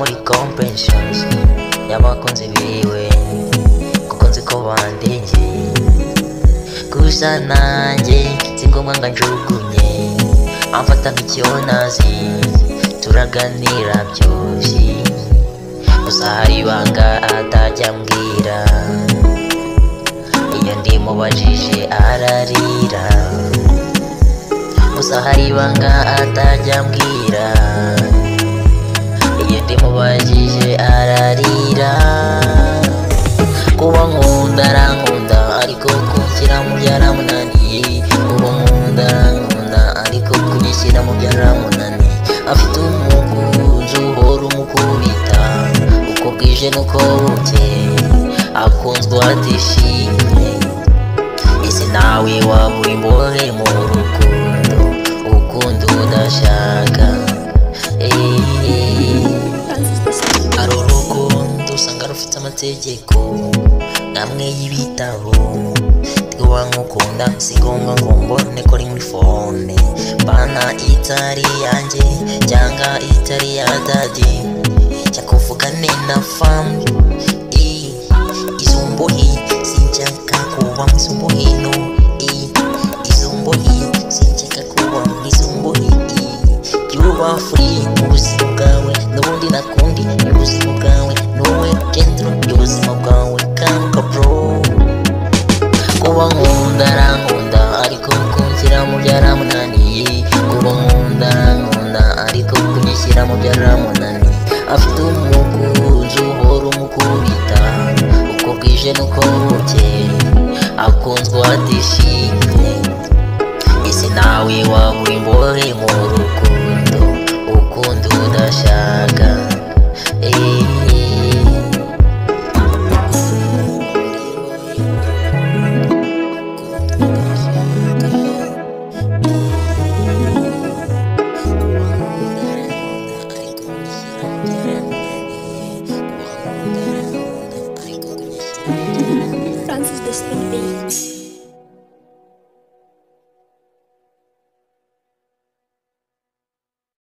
muri compensations y'abakunzi biwe kuko nzi ko bandengeye gusa nanjye si ngombwa ngo njugunye amfata nk'icyonazi turaganira byose gusa hari ibanga atajya ambwira iyo ndimubajije ararira gusa hari ibanga atajya ambwira iyo ndimubajije ararira kuba nkunda arankunda ariko kunshyira mu byaramunaniye kuba nkunda arankunda ariko kunyishyira mu byaramunaniye afite umukunzi uhora umukubita uko bwije nuko bukeye akunzwe atishimye ese nawe waba uri imbohe mu rukundo ukunda udashaka hari urukundo usanga rufite amategeko namwe y'ibitabo twiwa nkukunda si ngombwa ngo mbone ko uri muri fone bana itari yanjye cyangwa itari ya dadi cyakuvugane na famu izo mbohe sinshaka kuba mu izo mbohe no izo mbohe sinshaka kuba mu izo mbohe yuba free mu buzima bwawe n'ubundi nakundi ubuzima bwawe nowe gendro y'ubuzima bwawe kanka bro kuba nkunda arankunda ariko kunshyira mu byaramunaniye kuba nkunda arankunda ariko kunyishyira mu byaramunaniye afite umukunzi uhora umukubita uko bwije nuko bukeye akunzwe atishimye ese nawe waba uri imbohe mu rugo